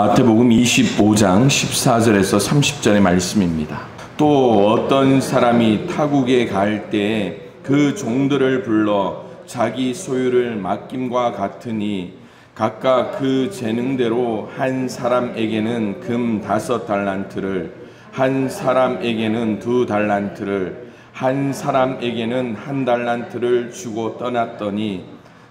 마태복음 25장 14절에서 30절의 말씀입니다. 또 어떤 사람이 타국에 갈 때에 그 종들을 불러 자기 소유를 맡김과 같으니 각각 그 재능대로 한 사람에게는 금 5달란트를, 한 사람에게는 2달란트를, 한 사람에게는 1달란트를 주고 떠났더니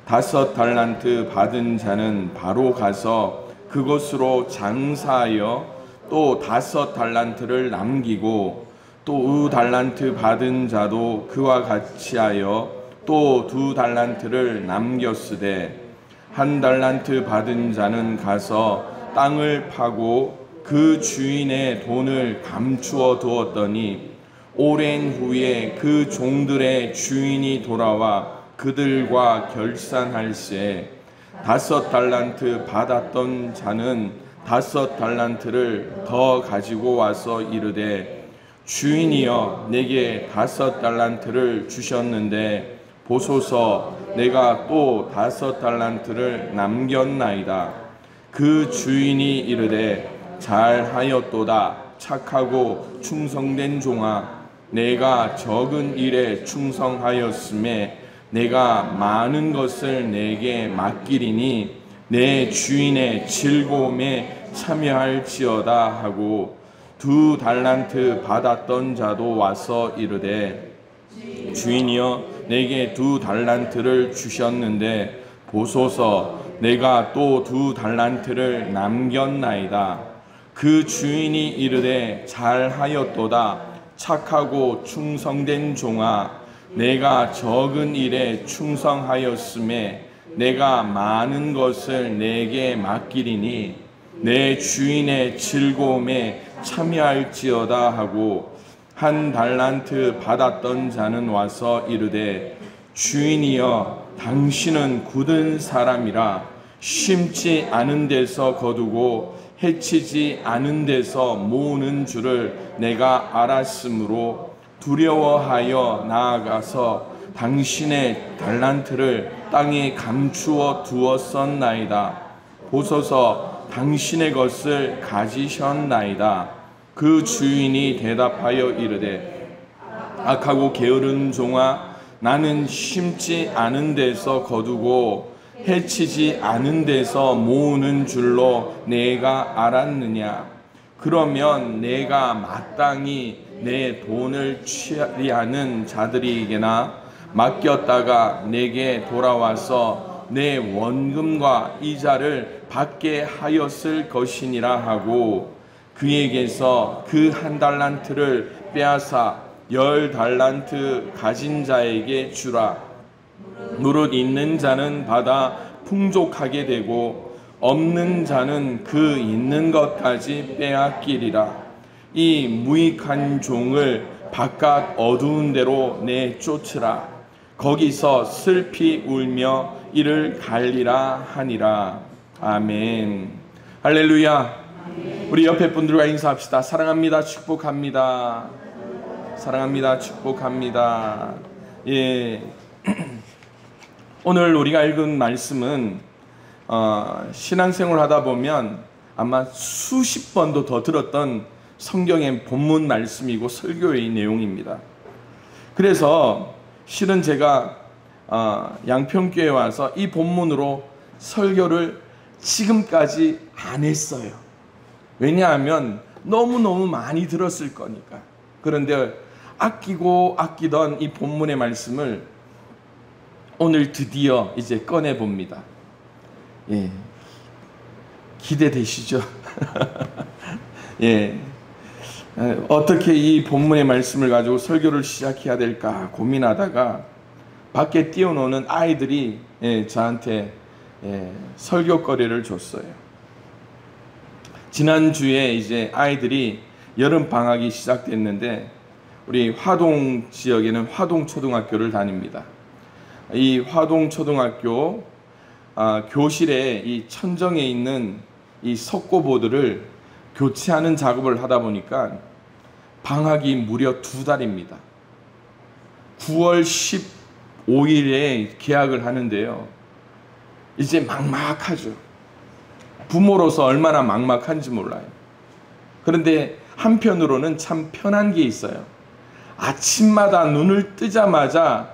5달란트 받은 자는 바로 가서 그것으로 장사하여 또 5달란트를 남기고, 또 2달란트 받은 자도 그와 같이 하여 또 2달란트를 남겼으되, 1달란트 받은 자는 가서 땅을 파고 그 주인의 돈을 감추어 두었더니 오랜 후에 그 종들의 주인이 돌아와 그들과 결산할세 5달란트 받았던 자는 5달란트를 더 가지고 와서 이르되, 주인이여 내게 5달란트를 주셨는데 보소서 내가 또 5달란트를 남겼나이다. 그 주인이 이르되, 잘하였도다 착하고 충성된 종아, 내가 적은 일에 충성하였음에 내가 많은 것을 내게 맡기리니 내 주인의 즐거움에 참여할지어다 하고, 2달란트 받았던 자도 와서 이르되, 주인이여 내게 2달란트를 주셨는데 보소서 내가 또 2달란트를 남겼나이다. 그 주인이 이르되, 잘하였도다 착하고 충성된 종아, 내가 적은 일에 충성하였음에 내가 많은 것을 내게 맡기리니 내 주인의 즐거움에 참여할지어다 하고, 1달란트 받았던 자는 와서 이르되, 주인이여 당신은 굳은 사람이라 심지 않은 데서 거두고 해치지 않은 데서 모으는 줄을 내가 알았으므로 두려워하여 나아가서 당신의 달란트를 땅에 감추어 두었었나이다. 보소서 당신의 것을 가지셨나이다. 그 주인이 대답하여 이르되, 악하고 게으른 종아, 나는 심지 않은 데서 거두고 해치지 않은 데서 모으는 줄로 내가 알았느냐? 그러면 내가 마땅히 내 돈을 취하는 자들에게나 맡겼다가 내게 돌아와서 내 원금과 이자를 받게 하였을 것이니라 하고, 그에게서 그 1달란트를 빼앗아 10달란트 가진 자에게 주라. 무릇 있는 자는 받아 풍족하게 되고 없는 자는 그 있는 것까지 빼앗기리라. 이 무익한 종을 바깥 어두운 데로 내쫓으라. 거기서 슬피 울며 이를 갈리라 하니라. 아멘. 할렐루야. 우리 옆에 분들과 인사합시다. 사랑합니다. 축복합니다. 사랑합니다. 축복합니다. 예. 오늘 우리가 읽은 말씀은 신앙생활 하다 보면 아마 수십 번도 더 들었던 성경의 본문 말씀이고 설교의 내용입니다. 그래서 실은 제가 양평교회에 와서 이 본문으로 설교를 지금까지 안 했어요. 왜냐하면 너무너무 많이 들었을 거니까. 그런데 아끼고 아끼던 이 본문의 말씀을 오늘 드디어 이제 꺼내봅니다. 예. 기대되시죠? 예. 어떻게 이 본문의 말씀을 가지고 설교를 시작해야 될까 고민하다가 밖에 뛰어노는 아이들이 저한테 설교거리를 줬어요. 지난주에 이제 아이들이 여름 방학이 시작됐는데 우리 화동 지역에는 화동초등학교를 다닙니다. 이 화동초등학교 교실에 이 천정에 있는 이 석고보드를 교체하는 작업을 하다 보니까 방학이 무려 2달입니다. 9월 15일에 개학을 하는데요. 이제 막막하죠. 부모로서 얼마나 막막한지 몰라요. 그런데 한편으로는 참 편한 게 있어요. 아침마다 눈을 뜨자마자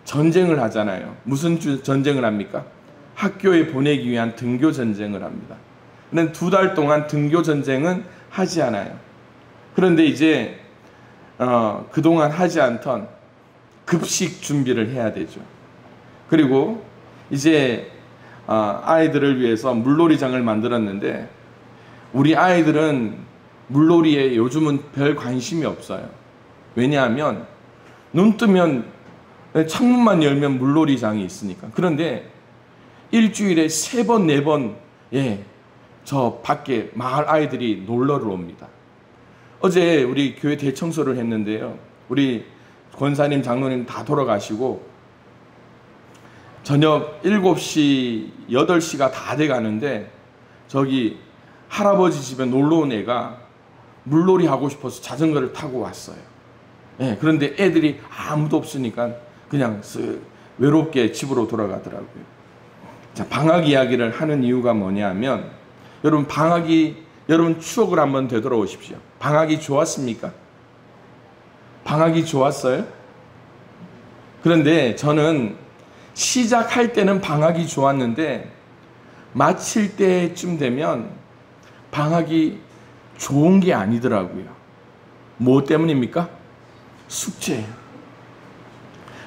전쟁을 하잖아요. 무슨 전쟁을 합니까? 학교에 보내기 위한 등교 전쟁을 합니다. 그런데 2달 동안 등교 전쟁은 하지 않아요. 그런데 이제 그동안 하지 않던 급식 준비를 해야 되죠. 그리고 이제 아이들을 위해서 물놀이장을 만들었는데 우리 아이들은 물놀이에 요즘은 별 관심이 없어요. 왜냐하면 눈 뜨면 창문만 열면 물놀이장이 있으니까. 그런데 일주일에 3번, 4번 저 밖에 마을 아이들이 놀러를 옵니다. 어제 우리 교회 대청소를 했는데요. 우리 권사님, 장로님 다 돌아가시고 저녁 7시, 8시가 다 돼가는데 저기 할아버지 집에 놀러 온 애가 물놀이 하고 싶어서 자전거를 타고 왔어요. 그런데 애들이 아무도 없으니까 그냥 외롭게 집으로 돌아가더라고요. 자, 방학 이야기를 하는 이유가 뭐냐면 여러분 여러분 추억을 한번 되돌아오십시오. 방학이 좋았습니까? 방학이 좋았어요? 그런데 저는 시작할 때는 방학이 좋았는데 마칠 때쯤 되면 방학이 좋은 게 아니더라고요. 뭐 때문입니까? 숙제.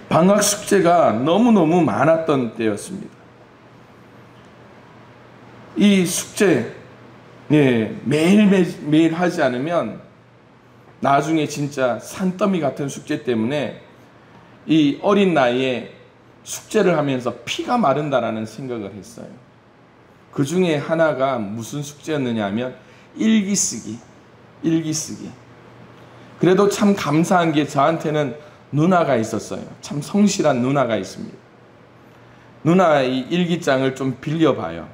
방학 숙제가 너무너무 많았던 때였습니다. 이 숙제 매일매일 하지 않으면 나중에 진짜 산더미 같은 숙제 때문에 이 어린 나이에 숙제를 하면서 피가 마른다라는 생각을 했어요. 그 중에 하나가 무슨 숙제였느냐 하면 일기 쓰기. 그래도 참 감사한 게 저한테는 누나가 있었어요. 참 성실한 누나가 있습니다. 누나 이 일기장을 좀 빌려봐요.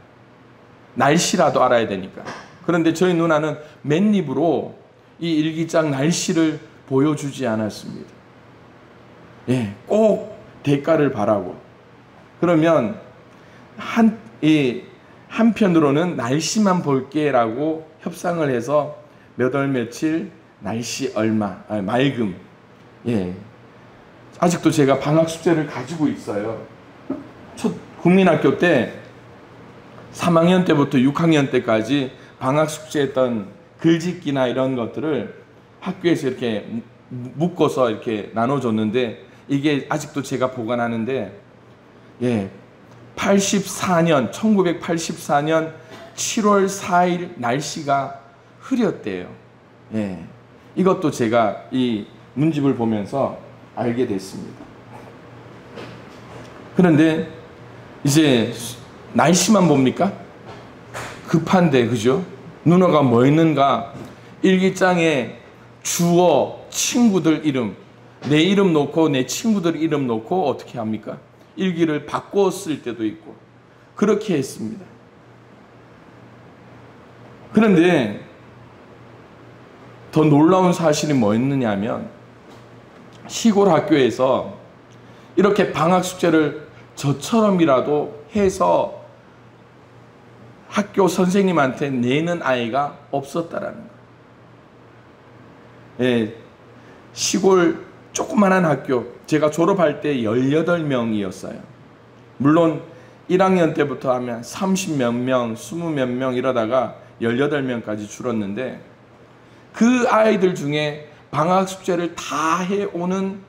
날씨라도 알아야 되니까. 그런데 저희 누나는 맨입으로 이 일기장 날씨를 보여주지 않았습니다. 꼭 대가를 바라고. 그러면 한편으로는 날씨만 볼게라고 협상을 해서 몇 월 며칠 날씨 얼마 맑음. 아직도 제가 방학 숙제를 가지고 있어요. 첫 국민학교 때 3학년 때부터 6학년 때까지 방학 숙제했던 글짓기나 이런 것들을 학교에서 이렇게 묶어서 이렇게 나눠줬는데 이게 아직도 제가 보관하는데 1984년 7월 4일 날씨가 흐렸대요. 이것도 제가 이 문집을 보면서 알게 됐습니다. 그런데 이제 날씨만 봅니까? 급한데, 그죠? 누나가 뭐 있는가? 일기장에 주어, 친구들 이름, 내 이름 놓고 내 친구들 이름 놓고 어떻게 합니까? 일기를 바꿔 쓸 때도 있고 그렇게 했습니다. 그런데 더 놀라운 사실이 뭐였느냐 하면 시골 학교에서 이렇게 방학 숙제를 저처럼이라도 해서 학교 선생님한테 내는 아이가 없었다라는 거예요. 시골 조그만한 학교, 제가 졸업할 때 18명이었어요. 물론 1학년 때부터 하면 30몇 명, 20몇 명 이러다가 18명까지 줄었는데 그 아이들 중에 방학 숙제를 다 해오는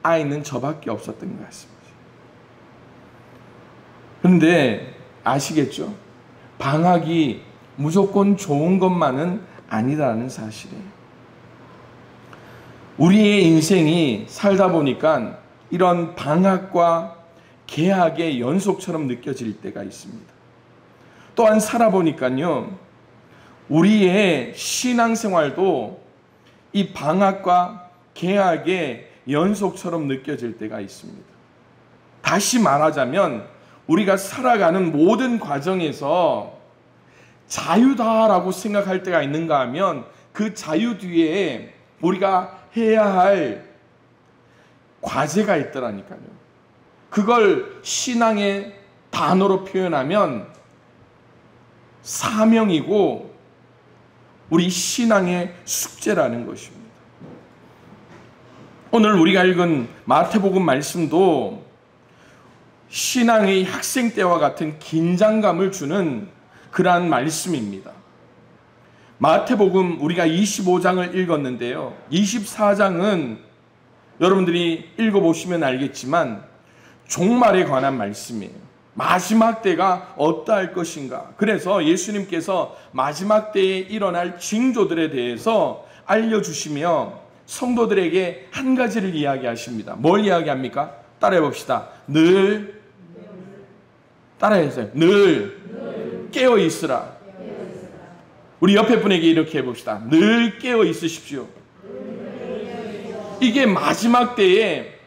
아이는 저밖에 없었던 것 같습니다. 그런데 아시겠죠? 방학이 무조건 좋은 것만은 아니라는 사실이에요. 우리의 인생이 살다 보니까 이런 방학과 개학의 연속처럼 느껴질 때가 있습니다. 또한 살아보니까요, 우리의 신앙생활도 이 방학과 개학의 연속처럼 느껴질 때가 있습니다. 다시 말하자면 우리가 살아가는 모든 과정에서 자유다라고 생각할 때가 있는가 하면 그 자유 뒤에 우리가 해야 할 과제가 있더라니까요. 그걸 신앙의 단어로 표현하면 사명이고 우리 신앙의 숙제라는 것입니다. 오늘 우리가 읽은 마태복음 말씀도 신앙의 학생 때와 같은 긴장감을 주는 그러한 말씀입니다. 마태복음 우리가 25장을 읽었는데요. 24장은 여러분들이 읽어보시면 알겠지만 종말에 관한 말씀이에요. 마지막 때가 어떠할 것인가. 그래서 예수님께서 마지막 때에 일어날 징조들에 대해서 알려주시며 성도들에게 한 가지를 이야기하십니다. 뭘 이야기합니까? 따라해 봅시다. 따라해주세요. 늘 깨어 있으라. 우리 옆에 분에게 이렇게 해봅시다. 늘 깨어 있으십시오. 이게 마지막 때에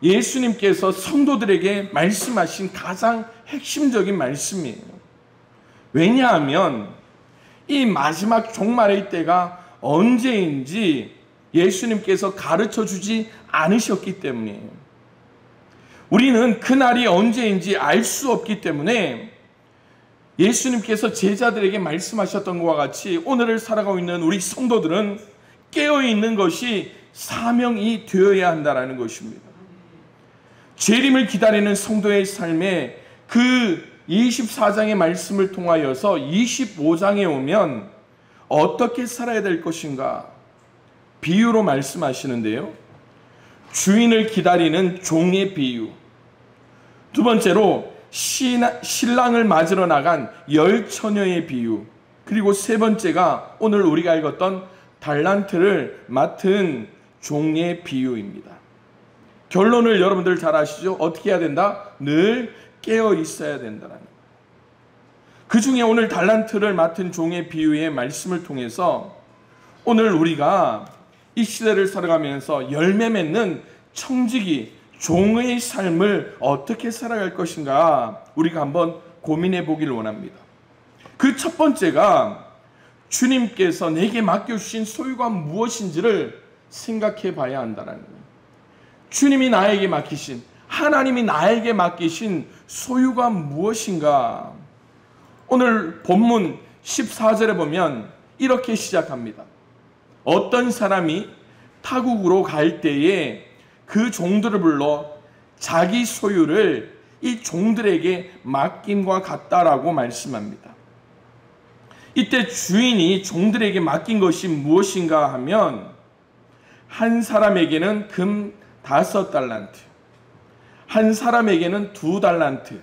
예수님께서 성도들에게 말씀하신 가장 핵심적인 말씀이에요. 왜냐하면 이 마지막 종말의 때가 언제인지 예수님께서 가르쳐 주지 않으셨기 때문이에요. 우리는 그날이 언제인지 알 수 없기 때문에 예수님께서 제자들에게 말씀하셨던 것과 같이 오늘을 살아가고 있는 우리 성도들은 깨어있는 것이 사명이 되어야 한다는 것입니다. 재림을 기다리는 성도의 삶에 그 24장의 말씀을 통하여서 25장에 오면 어떻게 살아야 될 것인가 비유로 말씀하시는데요. 주인을 기다리는 종의 비유. 두 번째로 신랑을 맞으러 나간 10처녀의 비유. 그리고 세 번째가 오늘 우리가 읽었던 달란트를 맡은 종의 비유입니다. 결론을 여러분들 잘 아시죠? 어떻게 해야 된다? 늘 깨어 있어야 된다는 거예요. 그 중에 오늘 달란트를 맡은 종의 비유의 말씀을 통해서 오늘 우리가 이 시대를 살아가면서 열매 맺는 청지기, 종의 삶을 어떻게 살아갈 것인가 우리가 한번 고민해 보기를 원합니다. 그 첫 번째가 주님께서 내게 맡겨주신 소유가 무엇인지를 생각해 봐야 한다는 거예요. 주님이 나에게 맡기신, 하나님이 나에게 맡기신 소유가 무엇인가? 오늘 본문 14절에 보면 이렇게 시작합니다. 어떤 사람이 타국으로 갈 때에 그 종들을 불러 자기 소유를 이 종들에게 맡김과 같다라고 말씀합니다. 이때 주인이 종들에게 맡긴 것이 무엇인가 하면 한 사람에게는 금 5달란트, 한 사람에게는 2달란트,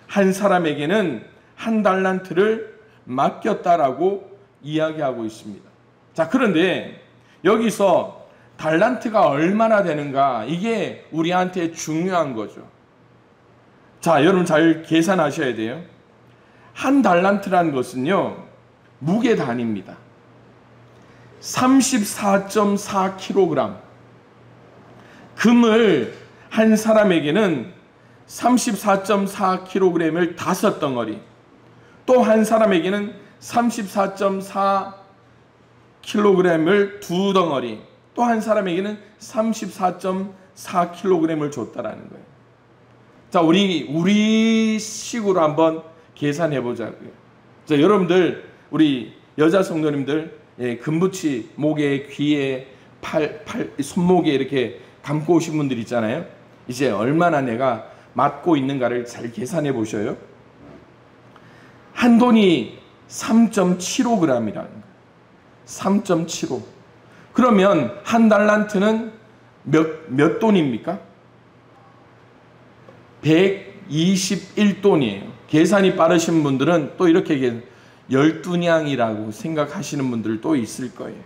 한 사람에게는 1달란트를 맡겼다라고 이야기하고 있습니다. 자, 그런데 여기서 달란트가 얼마나 되는가, 이게 우리한테 중요한 거죠. 자, 여러분 잘 계산하셔야 돼요. 1달란트라는 것은요, 무게 단위입니다. 34.4kg. 금을 한 사람에게는 34.4kg을 5덩어리, 또 한 사람에게는 34.4kg을 2덩어리, 또 한 사람에게는 34.4kg을 줬다라는 거예요. 자, 우리 식으로 한번 계산해 보자고요. 자, 여러분들, 우리 여자 성도님들, 금붙이 목에, 귀에, 손목에 이렇게 감고 오신 분들 있잖아요. 이제 얼마나 내가 맡고 있는가를 잘 계산해 보셔요. 한 돈이 3.75g이라는 거예요. 3.75. 그러면 1달란트는 몇 돈입니까? 121돈이에요. 계산이 빠르신 분들은 또 이렇게 12냥이라고 생각하시는 분들 또 있을 거예요.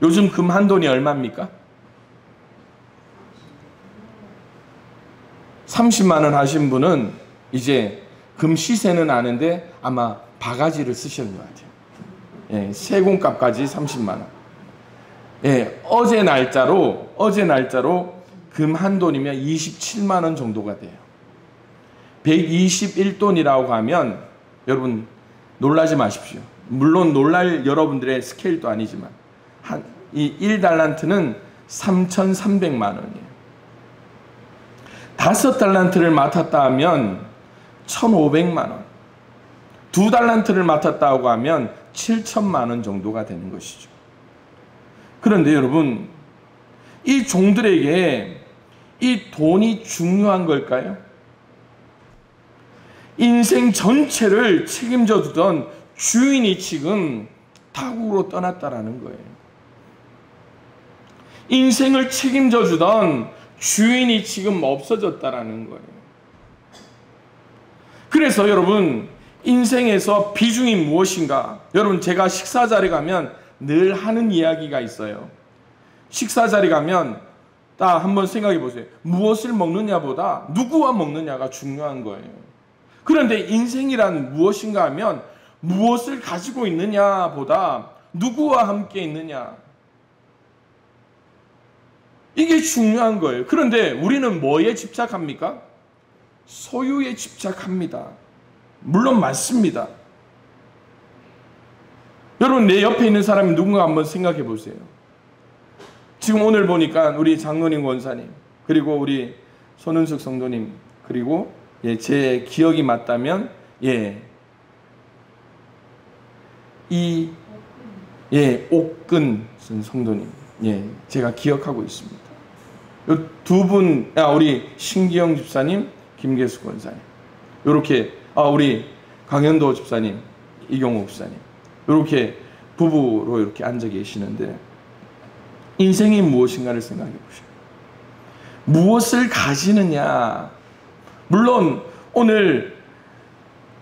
요즘 금 한 돈이 얼마입니까? 30만 원 하신 분은 이제 금 시세는 아는데 아마 바가지를 쓰시는 것 같아요. 세공값까지 30만 원. 어제 날짜로 금 한 돈이면 27만 원 정도가 돼요. 121돈이라고 하면 여러분 놀라지 마십시오. 물론 놀랄 여러분들의 스케일도 아니지만 이 1달란트는 3,300만 원이에요. 5달란트를 맡았다 하면 1,500만 원. 2달란트를 맡았다고 하면 7천만 원 정도가 되는 것이죠. 그런데 여러분, 이 종들에게 이 돈이 중요한 걸까요? 인생 전체를 책임져 두던 주인이 지금 타국으로 떠났다라는 거예요. 인생을 책임져 주던 주인이 지금 없어졌다라는 거예요. 그래서 여러분, 인생에서 비중이 무엇인가? 여러분, 제가 식사 자리 가면 늘 하는 이야기가 있어요. 식사 자리 가면 딱 한번 생각해 보세요. 무엇을 먹느냐보다 누구와 먹느냐가 중요한 거예요. 그런데 인생이란 무엇인가 하면 무엇을 가지고 있느냐보다 누구와 함께 있느냐, 이게 중요한 거예요. 그런데 우리는 뭐에 집착합니까? 소유에 집착합니다. 물론 맞습니다. 여러분, 내 옆에 있는 사람이 누군가 한번 생각해 보세요. 지금 오늘 보니까 우리 장로님 권사님, 그리고 우리 손은숙 성도님, 그리고 제 기억이 맞다면 옥근 성도님, 제가 기억하고 있습니다. 이 두 분, 우리 신기영 집사님, 김계수 권사님, 이렇게 우리 강현도 집사님, 이경옥 집사님, 이렇게 부부로 이렇게 앉아 계시는데, 인생이 무엇인가를 생각해 보세요. 무엇을 가지느냐. 물론 오늘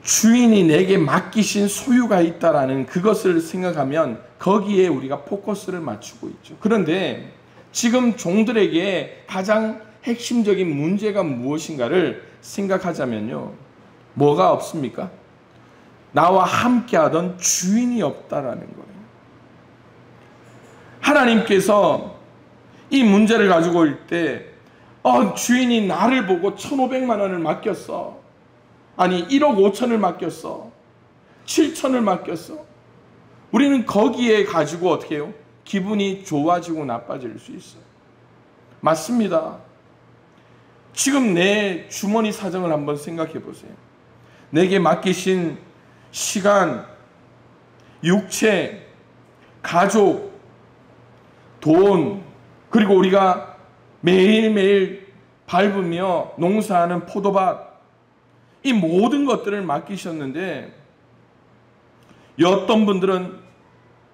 주인이 내게 맡기신 소유가 있다라는 그것을 생각하면 거기에 우리가 포커스를 맞추고 있죠. 그런데 지금 종들에게 가장 핵심적인 문제가 무엇인가를 생각하자면요, 뭐가 없습니까? 나와 함께하던 주인이 없다라는 거예요. 하나님께서 이 문제를 가지고 올 때 주인이 나를 보고 1,500만 원을 맡겼어, 아니 1억 5천을 맡겼어, 7천을 맡겼어. 우리는 거기에 가지고 어떻게 해요? 기분이 좋아지고 나빠질 수 있어요. 맞습니다. 지금 내 주머니 사정을 한번 생각해 보세요. 내게 맡기신 시간, 육체, 가족, 돈, 그리고 우리가 매일매일 밟으며 농사하는 포도밭, 이 모든 것들을 맡기셨는데, 어떤 분들은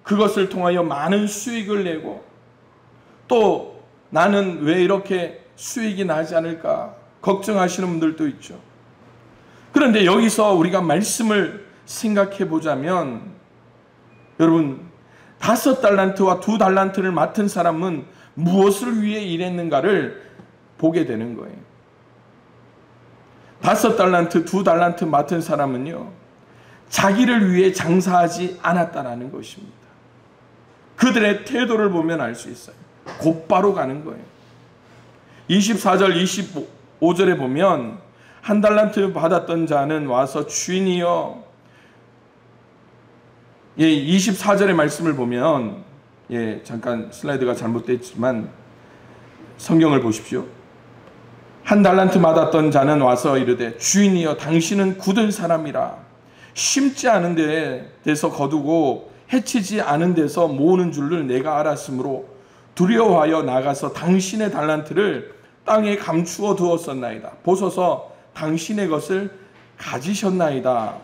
그것을 통하여 많은 수익을 내고, 또 나는 왜 이렇게 수익이 나지 않을까 걱정하시는 분들도 있죠. 그런데 여기서 우리가 말씀을 생각해 보자면, 여러분, 5달란트와 2달란트를 맡은 사람은 무엇을 위해 일했는가를 보게 되는 거예요. 5달란트, 2달란트 맡은 사람은요, 자기를 위해 장사하지 않았다라는 것입니다. 그들의 태도를 보면 알 수 있어요. 곧바로 가는 거예요. 24절, 25절에 보면 1달란트 받았던 자는 와서 주인이여, 24절의 말씀을 보면, 잠깐 슬라이드가 잘못됐지만 성경을 보십시오. 1달란트 받았던 자는 와서 이르되 주인이여, 당신은 굳은 사람이라 심지 않은 데서 거두고 해치지 않은 데서 모으는 줄을 내가 알았으므로 두려워하여 나가서 당신의 달란트를 땅에 감추어 두었었나이다. 보소서, 당신의 것을 가지셨나이다.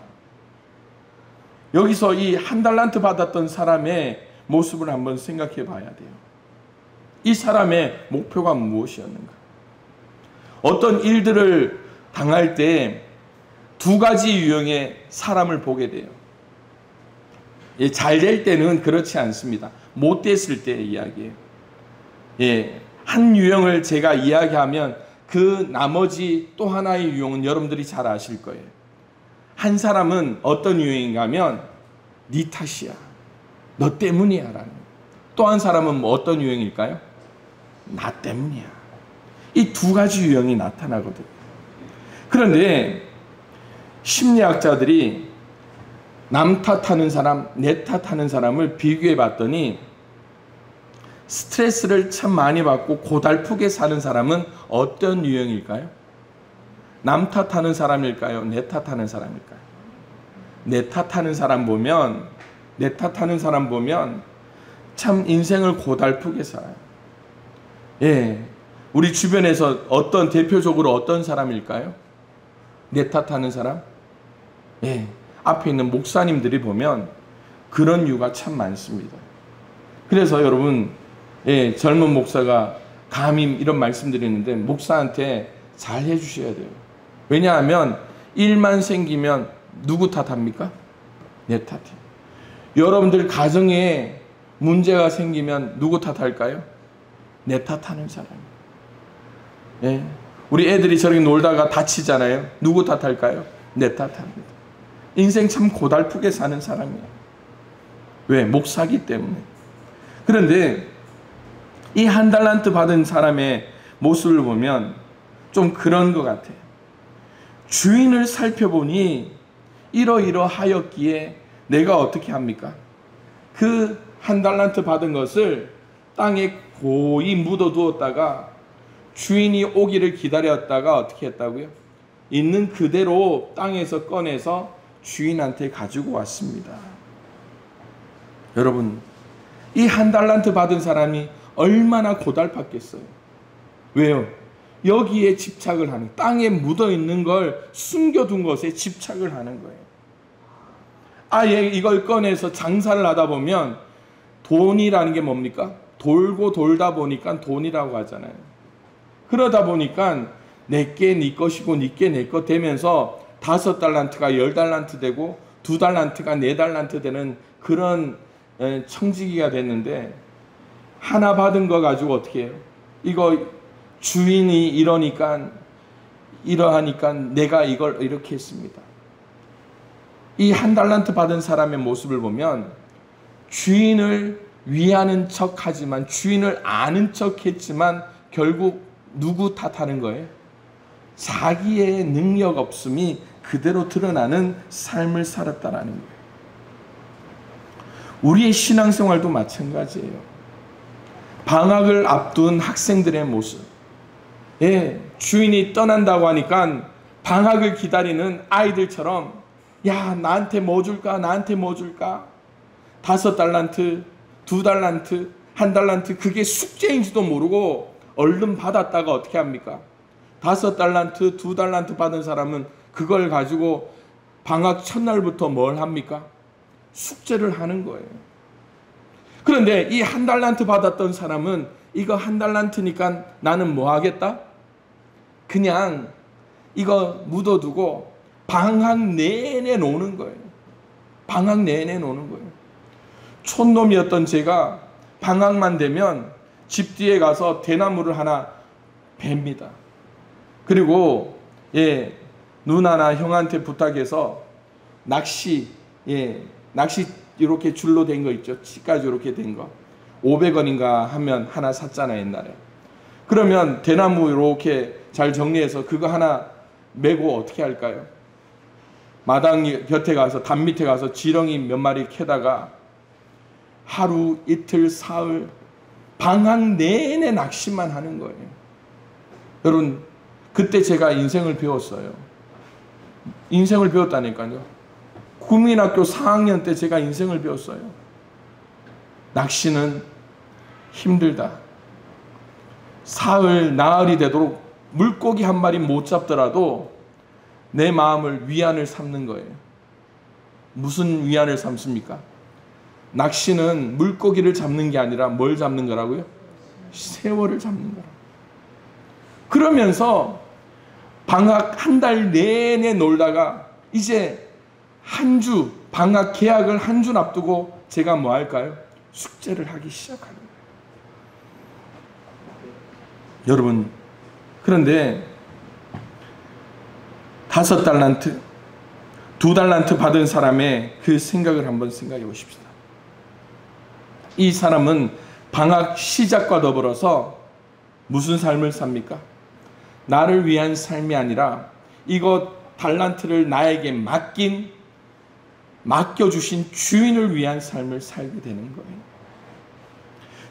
여기서 이 1달란트 받았던 사람의 모습을 한번 생각해 봐야 돼요. 이 사람의 목표가 무엇이었는가? 어떤 일들을 당할 때 두 가지 유형의 사람을 보게 돼요. 잘 될 때는 그렇지 않습니다. 못 됐을 때의 이야기예요. 한 유형을 제가 이야기하면 그 나머지 또 하나의 유형은 여러분들이 잘 아실 거예요. 한 사람은 어떤 유형인가 하면 네 탓이야, 너 때문이야 라는. 또 한 사람은 어떤 유형일까요? 나 때문이야. 이 두 가지 유형이 나타나거든요. 그런데 심리학자들이 남 탓하는 사람, 내 탓하는 사람을 비교해 봤더니 스트레스를 참 많이 받고 고달프게 사는 사람은 어떤 유형일까요? 남 탓하는 사람일까요? 내 탓하는 사람일까요? 내 탓하는 사람 보면 참 인생을 고달프게 살아요. 예, 우리 주변에서 대표적으로 어떤 사람일까요? 내 탓하는 사람? 예, 앞에 있는 목사님들이 보면 그런 이유가 참 많습니다. 그래서 여러분, 예, 젊은 목사가 감히 이런 말씀드리는데 목사한테 잘 해주셔야 돼요. 왜냐하면 일만 생기면 누구 탓합니까? 내 탓이에요. 여러분들 가정에 문제가 생기면 누구 탓할까요? 내 탓하는 사람이에요. 예, 우리 애들이 저렇게 놀다가 다치잖아요. 누구 탓할까요? 내 탓합니다. 인생 참 고달프게 사는 사람이에요. 왜? 목사기 때문에. 그런데 이 한 달란트 받은 사람의 모습을 보면 좀 그런 것 같아요. 주인을 살펴보니 이러이러하였기에 내가 어떻게 합니까? 그 한 달란트 받은 것을 땅에 고이 묻어두었다가 주인이 오기를 기다렸다가 어떻게 했다고요? 있는 그대로 땅에서 꺼내서 주인한테 가지고 왔습니다. 여러분, 이 한 달란트 받은 사람이 얼마나 고달팠겠어요. 왜요? 여기에 집착을 하는, 땅에 묻어있는 걸 숨겨둔 것에 집착을 하는 거예요. 아예 이걸 꺼내서 장사를 하다 보면 돈이라는 게 뭡니까? 돌고 돌다 보니까 돈이라고 하잖아요. 그러다 보니까 내게 네 것이고 네게 내 것 되면서 5달란트가 10달란트 되고 2달란트가 4달란트 되는 그런 청지기가 됐는데, 하나 받은 거 가지고 어떻게 해요? 이거 주인이 이러하니까 내가 이걸 이렇게 했습니다. 이 한 달란트 받은 사람의 모습을 보면 주인을 위하는 척 하지만, 주인을 아는 척 했지만 결국 누구 탓하는 거예요? 자기의 능력 없음이 그대로 드러나는 삶을 살았다라는 거예요. 우리의 신앙생활도 마찬가지예요. 방학을 앞둔 학생들의 모습. 예, 주인이 떠난다고 하니까 방학을 기다리는 아이들처럼, 야, 나한테 뭐 줄까? 나한테 뭐 줄까? 5달란트, 2달란트, 1달란트, 그게 숙제인지도 모르고 얼른 받았다가 어떻게 합니까? 5달란트, 2달란트 받은 사람은 그걸 가지고 방학 첫날부터 뭘 합니까? 숙제를 하는 거예요. 그런데 이 1달란트 받았던 사람은 이거 1달란트니까 나는 뭐 하겠다? 그냥 이거 묻어두고 방학 내내 노는 거예요. 방학 내내 노는 거예요. 촌놈이었던 제가 방학만 되면 집 뒤에 가서 대나무를 하나 팹니다. 그리고 누나나 형한테 부탁해서 낚시 이렇게 줄로 된 거 있죠. 치까지 이렇게 된 거 500원인가 하면 하나 샀잖아요, 옛날에. 그러면 대나무 이렇게 잘 정리해서 그거 하나 메고 어떻게 할까요? 마당 곁에 가서, 담 밑에 가서 지렁이 몇 마리 캐다가 하루, 이틀, 사흘, 방학 내내 낚시만 하는 거예요. 여러분, 그때 제가 인생을 배웠어요. 인생을 배웠다니까요. 국민학교 4학년 때 제가 인생을 배웠어요. 낚시는 힘들다. 사흘, 나흘이 되도록 물고기 한 마리 못 잡더라도 내 마음을 위안을 삼는 거예요. 무슨 위안을 삼습니까? 낚시는 물고기를 잡는 게 아니라 뭘 잡는 거라고요? 세월을 잡는 거라고. 그러면서 방학 한 달 내내 놀다가 이제 한 주, 방학 개학을 한 주 앞두고 제가 뭐 할까요? 숙제를 하기 시작하는 거예요. 여러분, 그런데 5달란트, 2달란트 받은 사람의 그 생각을 한번 생각해 보십시다. 이 사람은 방학 시작과 더불어서 무슨 삶을 삽니까? 나를 위한 삶이 아니라 이것 달란트를 나에게 맡겨주신 주인을 위한 삶을 살게 되는 거예요.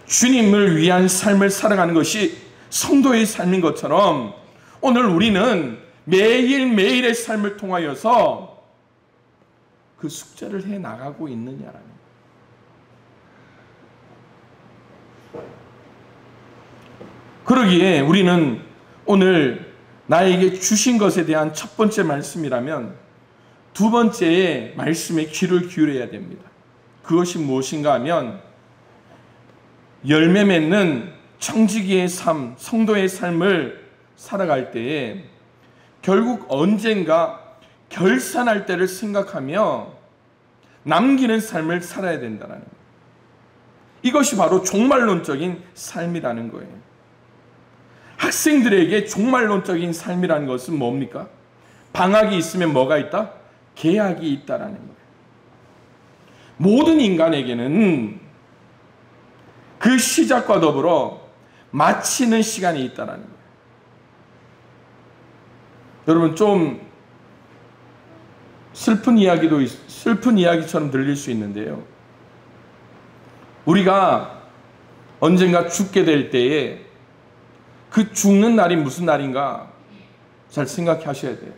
주님을 위한 삶을 살아가는 것이 성도의 삶인 것처럼 오늘 우리는 매일매일의 삶을 통하여서 그 숙제를 해 나가고 있느냐라는 거예요. 그러기에 우리는 오늘 나에게 주신 것에 대한 첫 번째 말씀이라면 두 번째의 말씀에 귀를 기울여야 됩니다. 그것이 무엇인가 하면 열매 맺는 청지기의 삶, 성도의 삶을 살아갈 때에 결국 언젠가 결산할 때를 생각하며 남기는 삶을 살아야 된다는 거예요. 이것이 바로 종말론적인 삶이라는 거예요. 학생들에게 종말론적인 삶이라는 것은 뭡니까? 방학이 있으면 뭐가 있다? 계약이 있다라는 거예요. 모든 인간에게는 그 시작과 더불어 마치는 시간이 있다라는 거예요. 여러분, 좀 슬픈 이야기처럼 들릴 수 있는데요. 우리가 언젠가 죽게 될 때에 그 죽는 날이 무슨 날인가 잘 생각하셔야 돼요.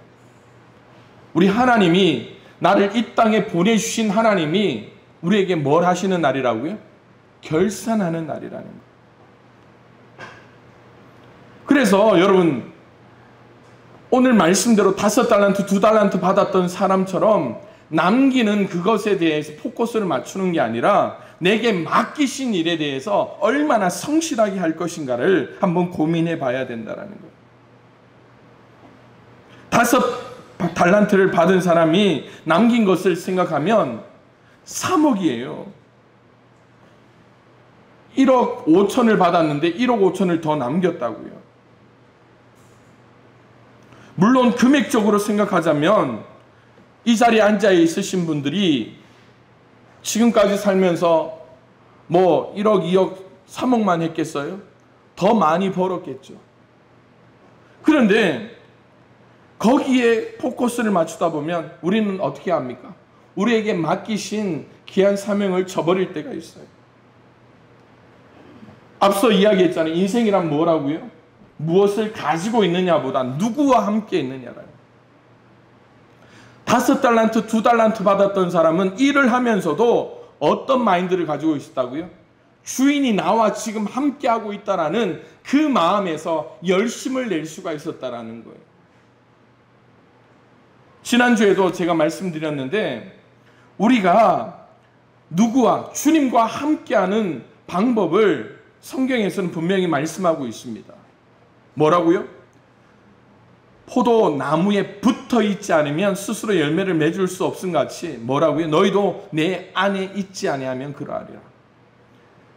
우리 하나님이, 나를 이 땅에 보내주신 하나님이 우리에게 뭘 하시는 날이라고요? 결산하는 날이라는 거예요. 그래서 여러분, 오늘 말씀대로 5달란트, 2달란트 받았던 사람처럼 남기는 그것에 대해서 포커스를 맞추는 게 아니라 내게 맡기신 일에 대해서 얼마나 성실하게 할 것인가를 한번 고민해 봐야 된다는 거예요. 5달란트를 받은 사람이 남긴 것을 생각하면 3억이에요. 1억 5천을 받았는데 1억 5천을 더 남겼다고요. 물론 금액적으로 생각하자면 이 자리에 앉아 있으신 분들이 지금까지 살면서 뭐 1억, 2억, 3억만 했겠어요? 더 많이 벌었겠죠. 그런데 거기에 포커스를 맞추다 보면 우리는 어떻게 합니까? 우리에게 맡기신 귀한 사명을 저버릴 때가 있어요. 앞서 이야기했잖아요. 인생이란 뭐라고요? 무엇을 가지고 있느냐보다 누구와 함께 있느냐라는. 5달란트, 2달란트 받았던 사람은 일을 하면서도 어떤 마인드를 가지고 있었다고요? 주인이 나와 지금 함께하고 있다라는 그 마음에서 열심을 낼 수가 있었다라는 거예요. 지난주에도 제가 말씀드렸는데 우리가 누구와 주님과 함께하는 방법을 성경에서는 분명히 말씀하고 있습니다. 뭐라고요? 포도나무에 붙어 있지 않으면 스스로 열매를 맺을 수 없음 같이 뭐라고요? 너희도 내 안에 있지 아니하면 그러하리라.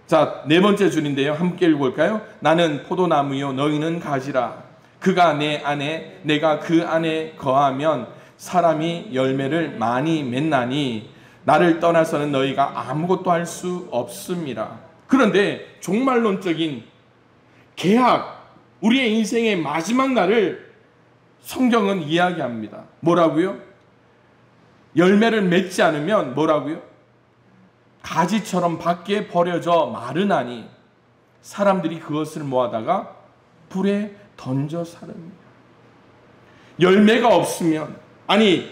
자, 네 번째 줄인데요. 함께 읽어볼까요? 나는 포도나무요 너희는 가지라. 그가 내 안에 내가 그 안에 거하면 사람이 열매를 많이 맺나니 나를 떠나서는 너희가 아무것도 할 수 없음이라. 그런데 종말론적인 계약, 우리의 인생의 마지막 날을 성경은 이야기합니다. 뭐라고요? 열매를 맺지 않으면 뭐라고요? 가지처럼 밖에 버려져 마르나니 사람들이 그것을 모아다가 불에 던져 사릅니다. 열매가 없으면, 아니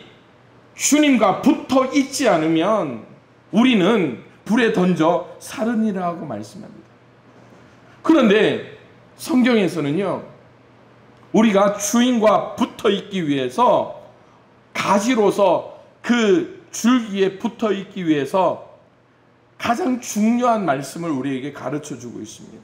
주님과 붙어 있지 않으면 우리는 불에 던져 사르니라고 말씀합니다. 그런데 성경에서는요, 우리가 주인과 붙어 있기 위해서, 가지로서 그 줄기에 붙어 있기 위해서 가장 중요한 말씀을 우리에게 가르쳐 주고 있습니다.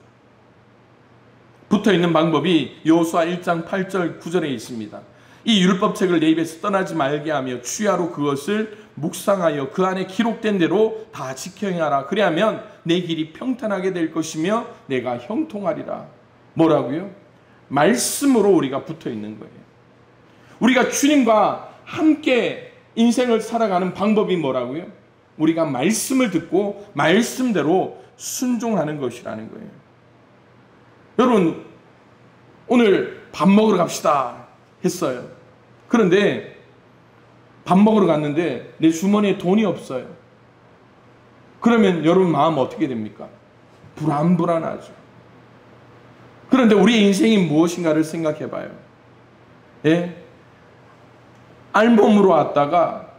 붙어 있는 방법이 여호수아 1장 8절 9절에 있습니다. 이 율법책을 내 입에서 떠나지 말게 하며 주야로 그것을 묵상하여 그 안에 기록된 대로 다 지켜 행하라. 그리하면 내 길이 평탄하게 될 것이며 내가 형통하리라. 뭐라고요? 말씀으로 우리가 붙어 있는 거예요. 우리가 주님과 함께 인생을 살아가는 방법이 뭐라고요? 우리가 말씀을 듣고 말씀대로 순종하는 것이라는 거예요. 여러분, 오늘 밥 먹으러 갑시다 했어요. 그런데 밥 먹으러 갔는데 내 주머니에 돈이 없어요. 그러면 여러분 마음 어떻게 됩니까? 불안하죠. 그런데 우리의 인생이 무엇인가를 생각해 봐요. 예? 알몸으로 왔다가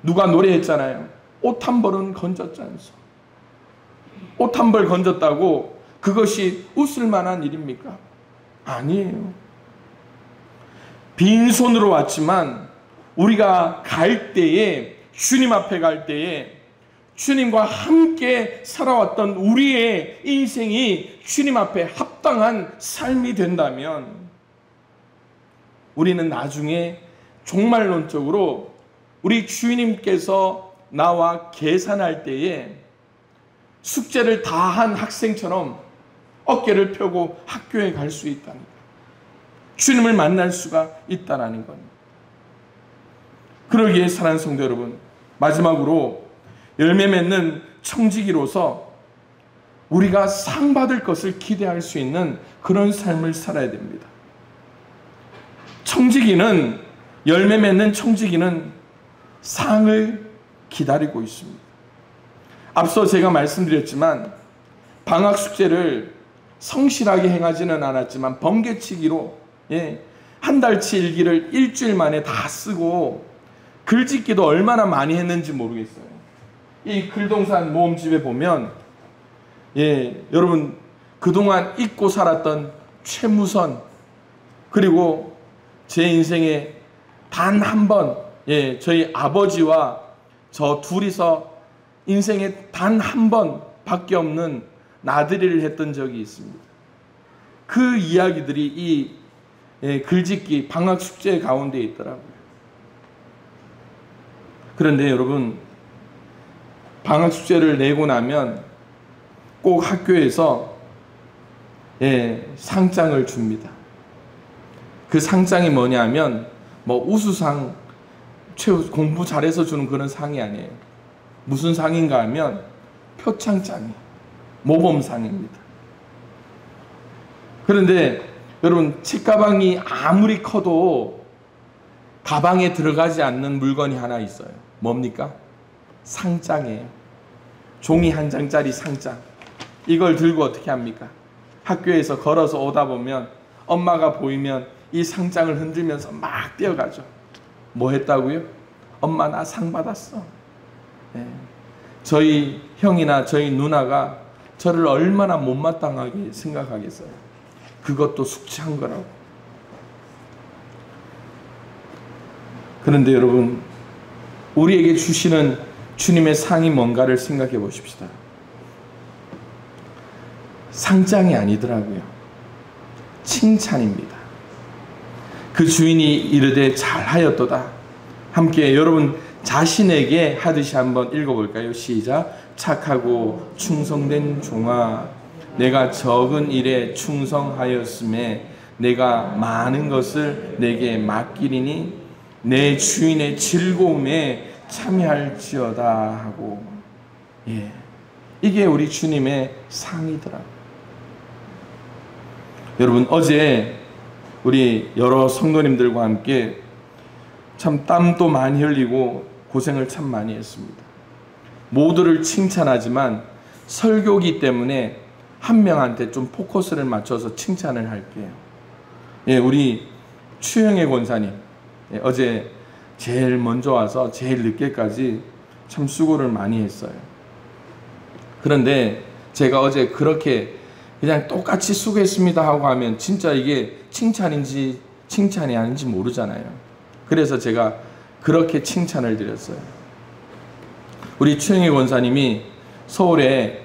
누가 노래했잖아요. 옷 한 벌은 건졌지 않소. 옷 한 벌 건졌다고 그것이 웃을 만한 일입니까? 아니에요. 빈손으로 왔지만 우리가 갈 때에, 주님 앞에 갈 때에 주님과 함께 살아왔던 우리의 인생이 주님 앞에 합당한 삶이 된다면 우리는 나중에 종말론적으로 우리 주님께서 나와 계산할 때에 숙제를 다 한 학생처럼 어깨를 펴고 학교에 갈 수 있다는 거예요. 주님을 만날 수가 있다는 겁니다. 그러기에 사랑하는 성도 여러분, 마지막으로 열매 맺는 청지기로서 우리가 상 받을 것을 기대할 수 있는 그런 삶을 살아야 됩니다. 청지기는, 열매 맺는 청지기는 상을 기다리고 있습니다. 앞서 제가 말씀드렸지만 방학 숙제를 성실하게 행하지는 않았지만 번개치기로 한 달치 일기를 일주일 만에 다 쓰고 글짓기도 얼마나 많이 했는지 모르겠어요. 이 글동산 모음집에 보면 여러분 그동안 잊고 살았던 최무선, 그리고 제 인생에 단 한 번 저희 아버지와 저 둘이서 인생에 단 한 번밖에 없는 나들이를 했던 적이 있습니다. 그 이야기들이 이 글짓기 방학 숙제 가운데 있더라고요. 그런데 여러분, 방학 숙제를 내고 나면 꼭 학교에서 상장을 줍니다. 그 상장이 뭐냐면 뭐 우수상, 공부 잘해서 주는 그런 상이 아니에요. 무슨 상인가 하면 표창장이, 모범상입니다. 그런데 여러분, 책가방이 아무리 커도 가방에 들어가지 않는 물건이 하나 있어요. 뭡니까? 상장이에요. 종이 한 장짜리 상장. 이걸 들고 어떻게 합니까? 학교에서 걸어서 오다 보면 엄마가 보이면 이 상장을 흔들면서 막 뛰어가죠. 뭐 했다고요? 엄마 나 상 받았어. 저희 형이나 저희 누나가 저를 얼마나 못마땅하게 생각하겠어요. 그것도 숙제한 거라고. 그런데 여러분, 우리에게 주시는 주님의 상이 뭔가를 생각해 보십시다. 상장이 아니더라고요. 칭찬입니다. 그 주인이 이르되 잘하였도다. 함께 여러분 자신에게 하듯이 한번 읽어볼까요? 시작. 착하고 충성된 종아, 내가 적은 일에 충성하였음에 내가 많은 것을 내게 맡기리니 내 주인의 즐거움에 참여할지어다 하고, 이게 우리 주님의 상이더라. 여러분, 어제 우리 여러 성도님들과 함께 참 땀도 많이 흘리고 고생을 참 많이 했습니다. 모두를 칭찬하지만 설교기 때문에 한 명한테 좀 포커스를 맞춰서 칭찬을 할게요. 우리 추영애 권사님, 어제 제일 먼저 와서 제일 늦게까지 참 수고를 많이 했어요. 그런데 제가 어제 그렇게 그냥 똑같이 수고했습니다 하고 하면 진짜 이게 칭찬인지 칭찬이 아닌지 모르잖아요. 그래서 제가 그렇게 칭찬을 드렸어요. 우리 추영희 권사님이 서울에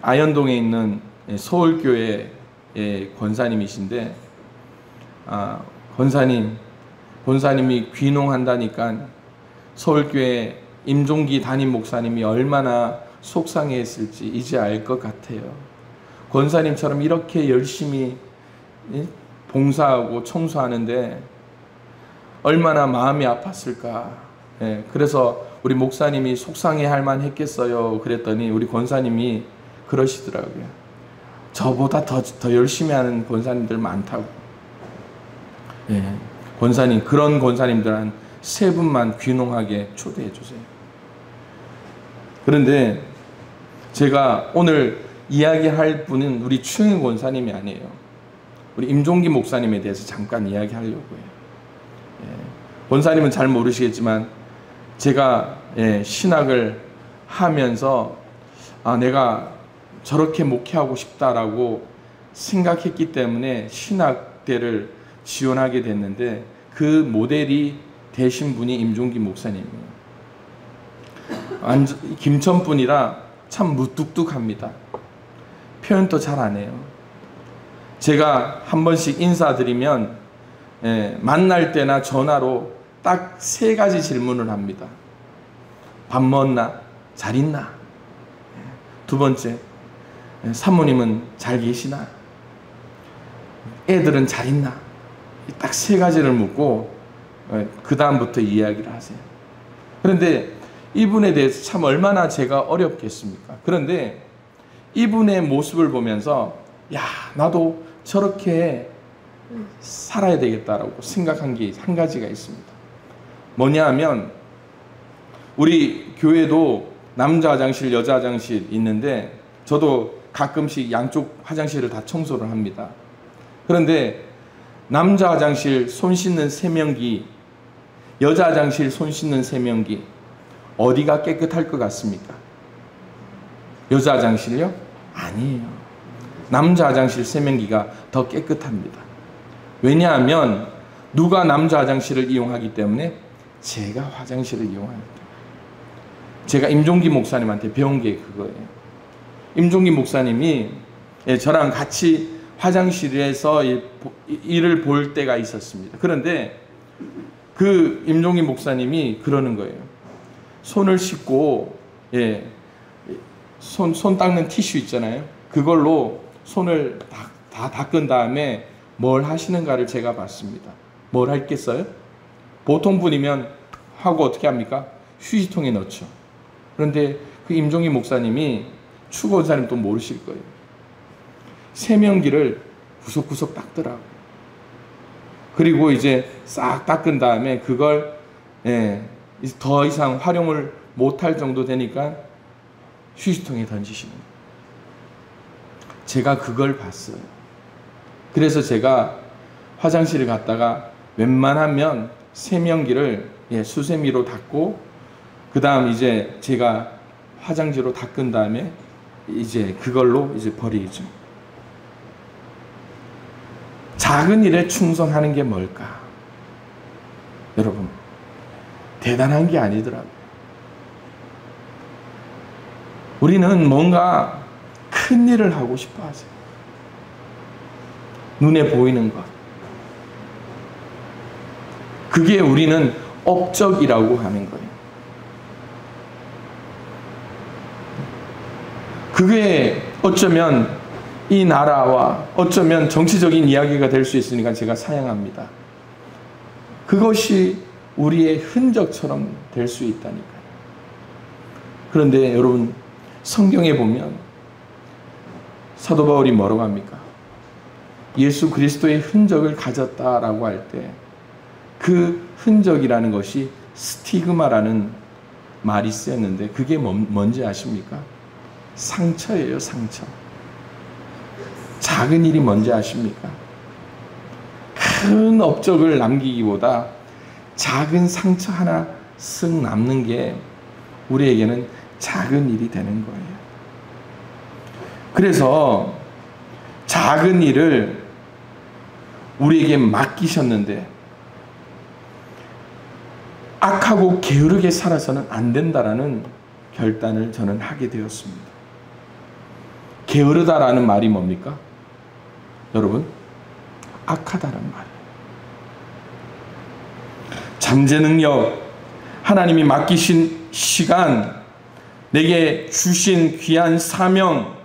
아현동에 있는 서울교회 권사님이신데, 권사님이 귀농한다니까 서울교회 임종기 담임 목사님이 얼마나 속상해했을지 이제 알 것 같아요. 권사님처럼 이렇게 열심히 봉사하고 청소하는데 얼마나 마음이 아팠을까. 그래서 우리 목사님이 속상해할 만했겠어요. 그랬더니 우리 권사님이 그러시더라고요. 저보다 더 열심히 하는 권사님들 많다고. 권사님, 그런 권사님들 한 3분만 귀농하게 초대해 주세요. 그런데 제가 오늘 이야기할 분은 우리 추영희 권사님이 아니에요. 우리 임종기 목사님에 대해서 잠깐 이야기하려고 해요. 권사님은 잘 모르시겠지만 제가 신학을 하면서 내가 저렇게 목회하고 싶다라고 생각했기 때문에 신학대를 지원하게 됐는데 그 모델이 되신 분이 임종기 목사님이에요. 김천분이라 참 무뚝뚝합니다. 표현도 잘 안 해요. 제가 한 번씩 인사드리면 만날 때나 전화로 딱 3가지 질문을 합니다. 밥 먹었나? 잘 있나? 2번째, 사모님은 잘 계시나? 애들은 잘 있나? 딱 3가지를 묻고 그 다음부터 이야기를 하세요. 그런데 이분에 대해서 참 얼마나 제가 어렵겠습니까? 그런데 이분의 모습을 보면서 나도 저렇게 살아야 되겠다라고 생각한 게 한 가지가 있습니다. 뭐냐 하면 우리 교회도 남자 화장실, 여자 화장실 있는데 저도 가끔씩 양쪽 화장실을 다 청소를 합니다. 그런데 남자 화장실 손 씻는 세면기, 여자 화장실 손 씻는 세면기 어디가 깨끗할 것 같습니까? 여자 화장실요? 아니에요. 남자 화장실 세면기가 더 깨끗합니다. 왜냐하면 누가 남자 화장실을 이용하기 때문에 제가 화장실을 이용합니다. 제가 임종기 목사님한테 배운 게 그거예요. 임종기 목사님이 저랑 같이 화장실에서 일을 볼 때가 있었습니다. 그런데 그 임종기 목사님이 그러는 거예요. 손을 씻고 손 닦는 티슈 있잖아요. 그걸로 손을 다 닦은 다음에 뭘 하시는가를 제가 봤습니다. 뭘 했겠어요? 보통 분이면 하고 어떻게 합니까? 휴지통에 넣죠. 그런데 그 임종기 목사님이 추구원사님 또 모르실 거예요. 세면기를 구석구석 닦더라고요. 그리고 이제 싹 닦은 다음에 그걸 더 이상 활용을 못할 정도 되니까 휴지통에 던지시는 거예요. 제가 그걸 봤어요. 그래서 제가 화장실에 갔다가 웬만하면 세면기를 수세미로 닦고 그 다음 이제 제가 화장지로 닦은 다음에 이제 그걸로 이제 버리죠. 작은 일에 충성하는 게 뭘까? 여러분, 대단한 게 아니더라고요. 우리는 뭔가 큰 일을 하고 싶어 하세요. 눈에 보이는 것. 그게 우리는 업적이라고 하는 거예요. 그게 어쩌면 이 나라와 어쩌면 정치적인 이야기가 될 수 있으니까 제가 사양합니다. 그것이 우리의 흔적처럼 될 수 있다니까요. 그런데 여러분, 성경에 보면 사도 바울이 뭐라고 합니까? 예수 그리스도의 흔적을 가졌다라고 할 때 그 흔적이라는 것이 스티그마라는 말이 쓰였는데 그게 뭔지 아십니까? 상처예요, 상처. 작은 일이 뭔지 아십니까? 큰 업적을 남기기보다 작은 상처 하나 쓱 남는 게 우리에게는 작은 일이 되는 거예요. 그래서 작은 일을 우리에게 맡기셨는데 악하고 게으르게 살아서는 안 된다라는 결단을 저는 하게 되었습니다. 게으르다라는 말이 뭡니까? 여러분, 악하다는 말이에요. 잠재 능력, 하나님이 맡기신 시간, 내게 주신 귀한 사명,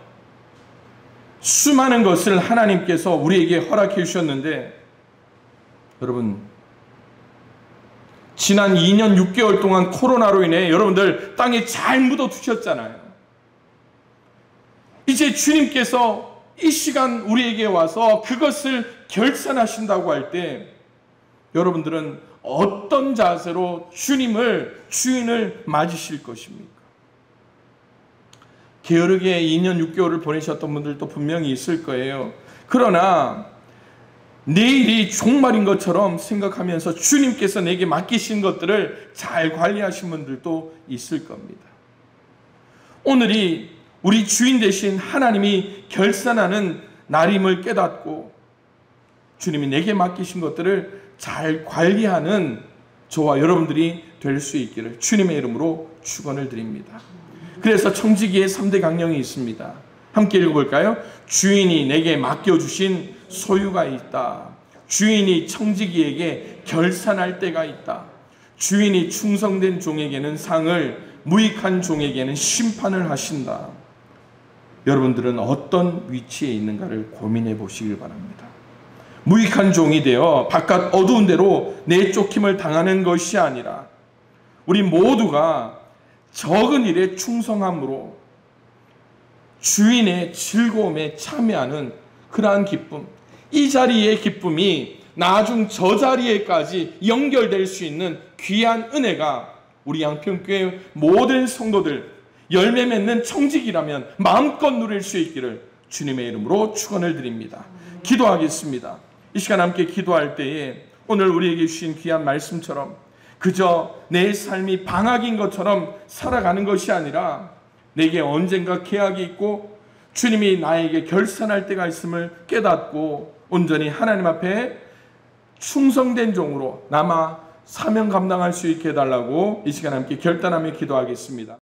수많은 것을 하나님께서 우리에게 허락해 주셨는데 여러분, 지난 2년 6개월 동안 코로나로 인해 여러분들 땅에 잘 묻어 두셨잖아요. 이제 주님께서 이 시간 우리에게 와서 그것을 결산하신다고 할 때 여러분들은 어떤 자세로 주인을 맞으실 것입니까? 게으르게 2년 6개월을 보내셨던 분들도 분명히 있을 거예요. 그러나 내일이 종말인 것처럼 생각하면서 주님께서 내게 맡기신 것들을 잘 관리하신 분들도 있을 겁니다. 오늘이 우리 주인 되신 하나님이 결산하는 날임을 깨닫고 주님이 내게 맡기신 것들을 잘 관리하는 저와 여러분들이 될 수 있기를 주님의 이름으로 축원을 드립니다. 그래서 청지기의 3대 강령이 있습니다. 함께 읽어볼까요? 주인이 내게 맡겨주신 소유가 있다. 주인이 청지기에게 결산할 때가 있다. 주인이 충성된 종에게는 상을, 무익한 종에게는 심판을 하신다. 여러분들은 어떤 위치에 있는가를 고민해 보시길 바랍니다. 무익한 종이 되어 바깥 어두운 데로 내쫓김을 당하는 것이 아니라 우리 모두가 적은 일에 충성함으로 주인의 즐거움에 참여하는 그러한 기쁨, 이 자리의 기쁨이 나중 저 자리에까지 연결될 수 있는 귀한 은혜가 우리 양평교회 모든 성도들 열매 맺는 청지기라면 마음껏 누릴 수 있기를 주님의 이름으로 축원을 드립니다. 기도하겠습니다. 이 시간 함께 기도할 때에 오늘 우리에게 주신 귀한 말씀처럼 그저 내 삶이 방학인 것처럼 살아가는 것이 아니라 내게 언젠가 계약이 있고 주님이 나에게 결산할 때가 있음을 깨닫고 온전히 하나님 앞에 충성된 종으로 남아 사명 감당할 수 있게 해달라고 이 시간 함께 결단하며 기도하겠습니다.